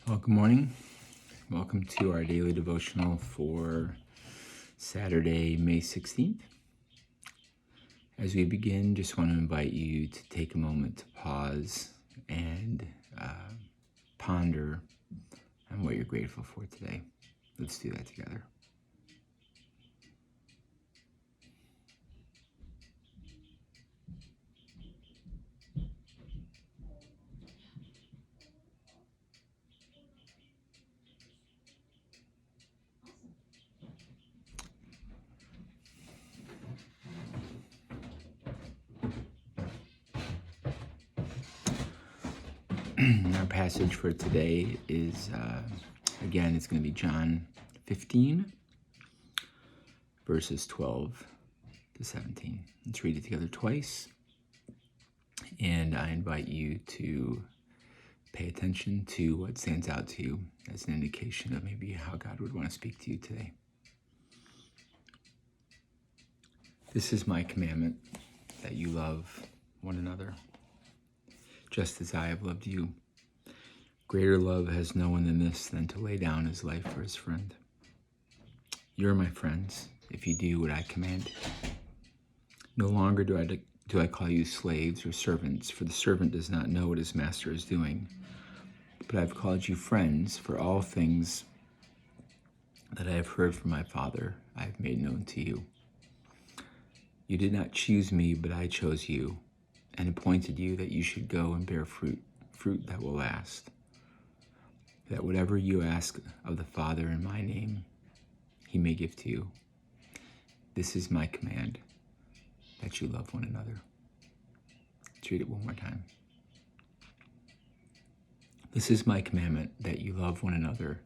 Well, good morning. Welcome to our daily devotional for Saturday, May 16th. As we begin, just want to invite you to take a moment to pause and ponder on what you're grateful for today. Let's do that together. Our passage for today is, again, it's going to be John 15, verses 12 to 17. Let's read it together twice. And I invite you to pay attention to what stands out to you as an indication of maybe how God would want to speak to you today. This is my commandment, that you love one another, just as I have loved you. Greater love has no one than this, than to lay down his life for his friend. You're my friends, if you do what I command. No longer do I call you slaves or servants, for the servant does not know what his master is doing. But I've called you friends, for all things that I have heard from my Father I have made known to you. You did not choose me, but I chose you, and appointed you that you should go and bear fruit that will last. That whatever you ask of the Father in my name, he may give to you. This is my command, that you love one another. Let's read it one more time. This is my commandment, that you love one another,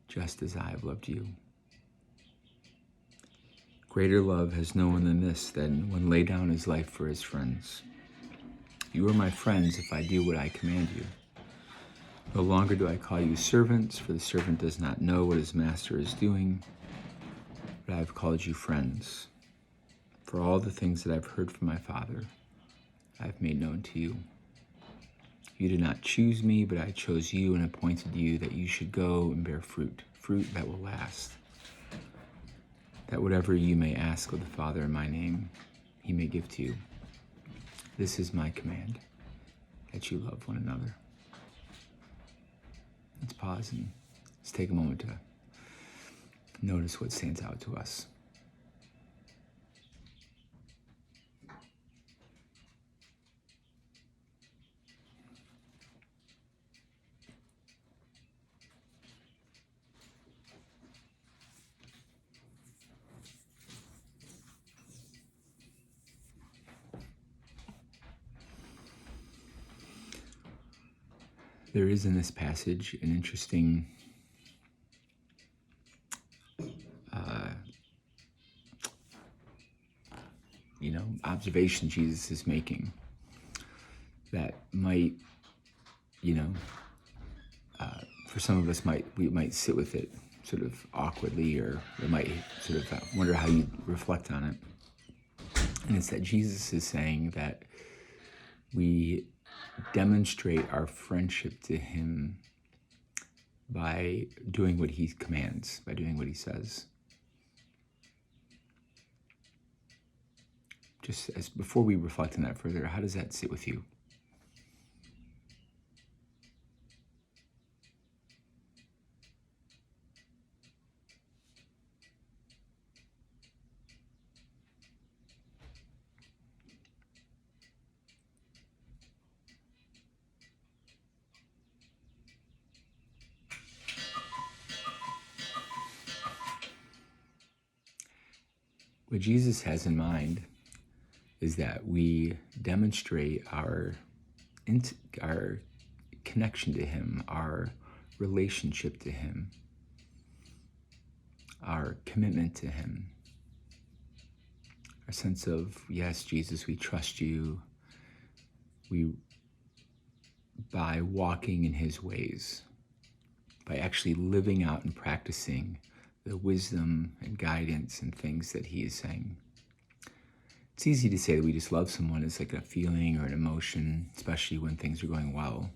just as I have loved you. Greater love has no one than this, than one lay down his life for his friends. You are my friends if I do what I command you. No longer do I call you servants, for the servant does not know what his master is doing, but I have called you friends. For all the things that I've heard from my Father, I have made known to you. You did not choose me, but I chose you and appointed you that you should go and bear fruit that will last. That whatever you may ask of the Father in my name, he may give to you. This is my command, that you love one another. Let's pause and let's take a moment to notice what stands out to us. There is in this passage an interesting observation Jesus is making that might, for some of us we might sit with it sort of awkwardly, or we might sort of wonder how you reflect on it. And it's that Jesus is saying that we demonstrate our friendship to him by doing what he commands, by doing what he says. Just as before we reflect on that further, how does that sit with you? What Jesus has in mind is that we demonstrate our connection to him, our relationship to him, our commitment to him, our sense of, yes, Jesus, we trust you, by walking in his ways, by actually living out and practicing the wisdom and guidance and things that he is saying. It's easy to say that we just love someone as like a feeling or an emotion, especially when things are going well.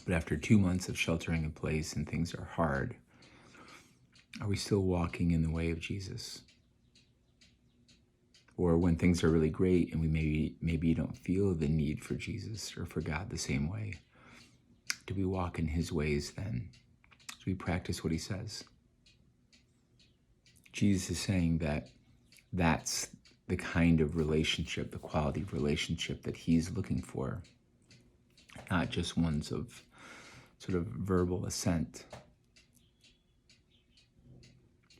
But after 2 months of sheltering in place and things are hard, are we still walking in the way of Jesus? Or when things are really great and we maybe don't feel the need for Jesus or for God the same way, do we walk in his ways then? Do we practice what he says? Jesus is saying that that's the kind of relationship, the quality of relationship that he's looking for, not just ones of sort of verbal assent,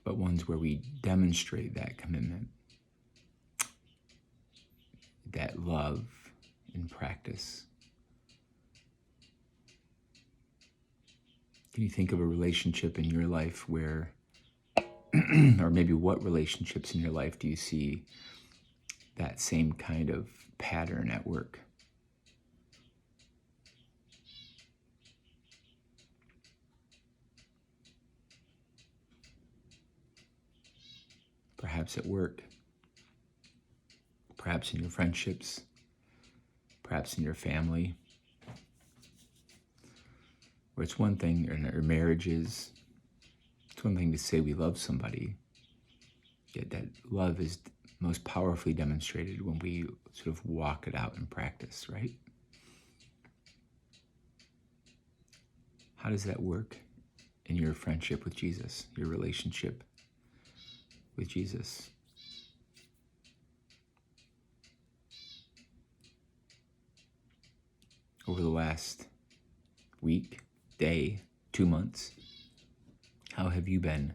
but ones where we demonstrate that commitment, that love in practice. Can you think of a relationship in your life where, or maybe what relationships in your life do you see that same kind of pattern at work? Perhaps at work, perhaps in your friendships, perhaps in your family. Or it's one thing in our marriages, it's one thing to say we love somebody, yet that love is most powerfully demonstrated when we sort of walk it out in practice, right? How does that work in your friendship with Jesus, your relationship with Jesus? Over the last week, day, 2 months, how have you been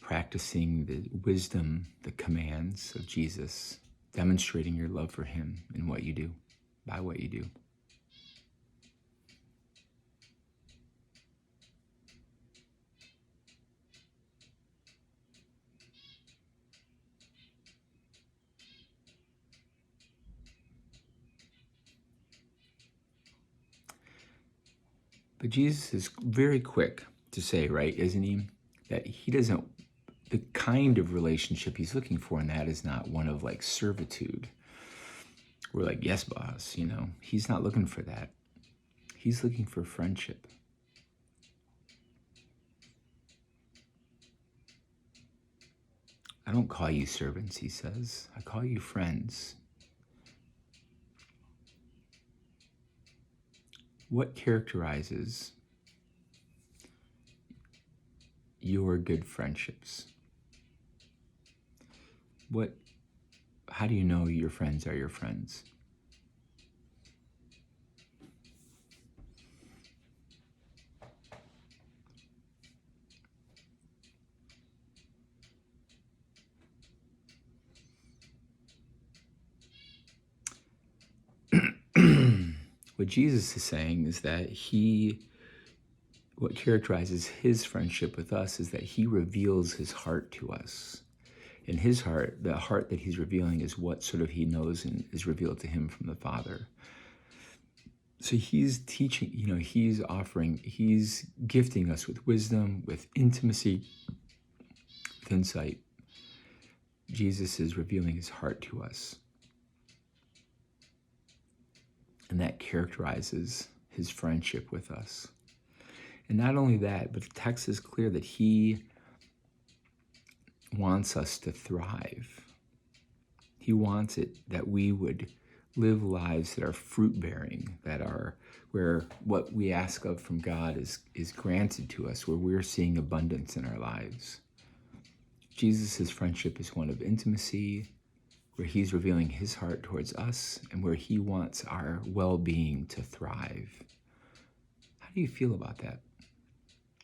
practicing the wisdom, the commands of Jesus, demonstrating your love for him in what you do, by what you do? But Jesus is very quick to say, right, isn't he, that he doesn't, the kind of relationship he's looking for in that is not one of like servitude. We're like, yes, boss, he's not looking for that. He's looking for friendship. I don't call you servants, he says. I call you friends. What characterizes your good friendships? How do you know your friends are your friends? What Jesus is saying is that what characterizes his friendship with us is that he reveals his heart to us. In his heart, the heart that he's revealing is what sort of he knows and is revealed to him from the Father. So he's teaching, he's gifting us with wisdom, with intimacy, with insight. Jesus is revealing his heart to us. And that characterizes his friendship with us. And not only that, but the text is clear that he wants us to thrive. He wants it that we would live lives that are fruit-bearing, where what we ask of from God is granted to us, where we're seeing abundance in our lives. Jesus' friendship is one of intimacy, where he's revealing his heart towards us and where he wants our well-being to thrive. How do you feel about that?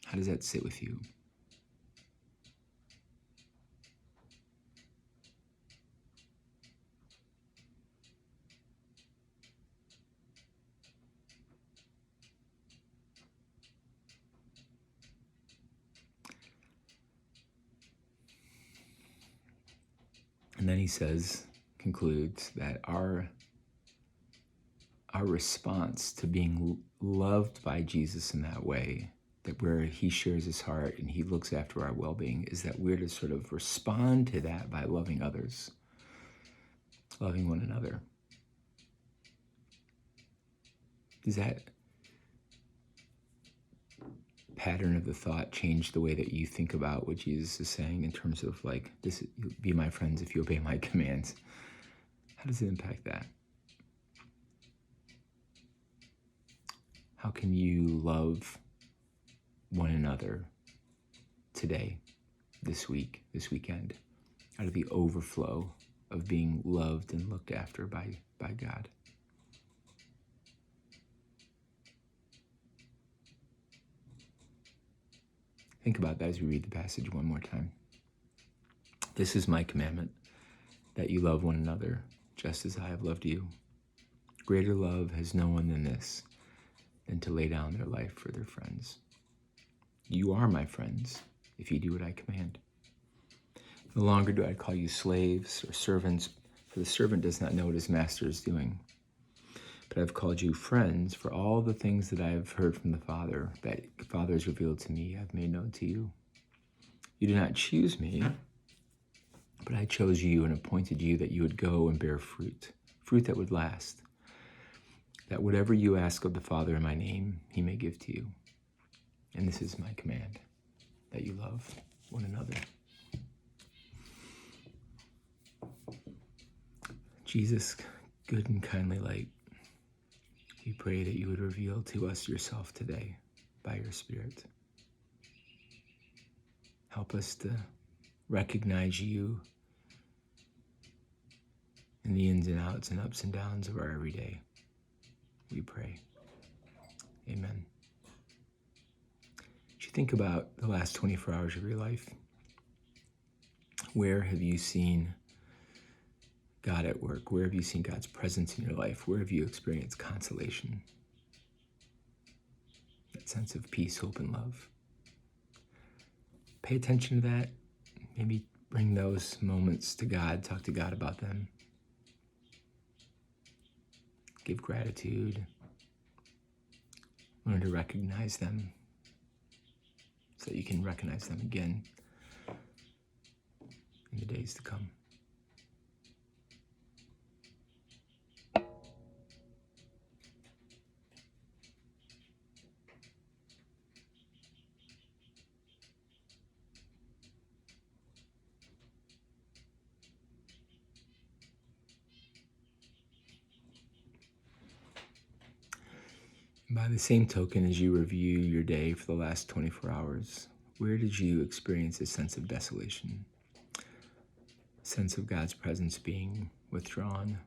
How does that sit with you? And then he concludes that our response to being loved by Jesus in that way, that where he shares his heart and he looks after our well-being, is that we're to sort of respond to that by loving others, loving one another. Does that pattern of the thought change the way that you think about what Jesus is saying in terms of like, this, be my friends if you obey my commands? How does it impact that? How can you love one another today, this week, this weekend, out of the overflow of being loved and looked after by God? Think about that as we read the passage one more time. This is my commandment, that you love one another, just as I have loved you. Greater love has no one than this, than to lay down their life for their friends. You are my friends, if you do what I command. No longer do I call you slaves or servants, for the servant does not know what his master is doing. But I've called you friends, for all the things that I have heard from the Father, that the Father has revealed to me, I've made known to you. You did not choose me, but I chose you and appointed you that you would go and bear fruit, fruit that would last, that whatever you ask of the Father in my name, he may give to you. And this is my command, that you love one another. Jesus, good and kindly light, we pray that you would reveal to us yourself today by your Spirit. Help us to recognize you in the ins and outs and ups and downs of our everyday. We pray. Amen. As you think about the last 24 hours of your life, where have you seen God at work? Where have you seen God's presence in your life? Where have you experienced consolation? That sense of peace, hope, and love. Pay attention to that. Maybe bring those moments to God. Talk to God about them. Give gratitude. Learn to recognize them so that you can recognize them again in the days to come. By the same token, as you review your day for the last 24 hours, where did you experience a sense of desolation? A sense of God's presence being withdrawn?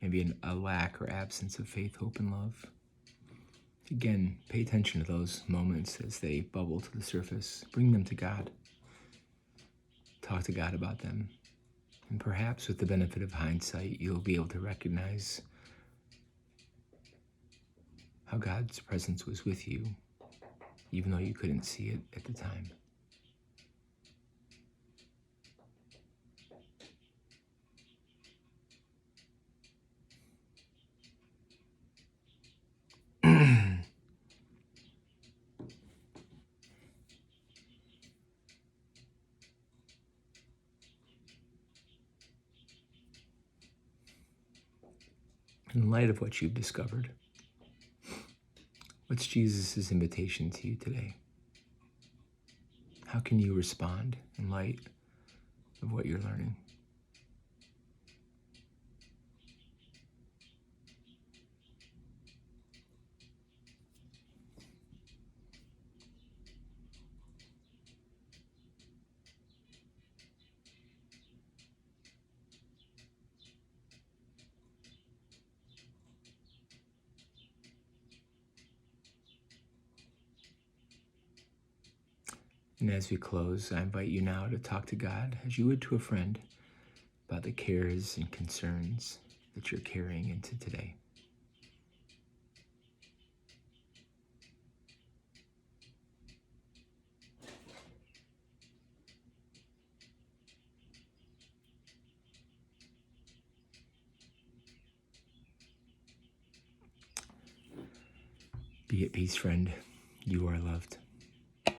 Maybe a lack or absence of faith, hope, and love? Again, pay attention to those moments as they bubble to the surface. Bring them to God. Talk to God about them. And perhaps with the benefit of hindsight, you'll be able to recognize how God's presence was with you, even though you couldn't see it at the time. In light of what you've discovered, what's Jesus' invitation to you today? How can you respond in light of what you're learning? And as we close, I invite you now to talk to God as you would to a friend about the cares and concerns that you're carrying into today. Be at peace, friend. You are loved.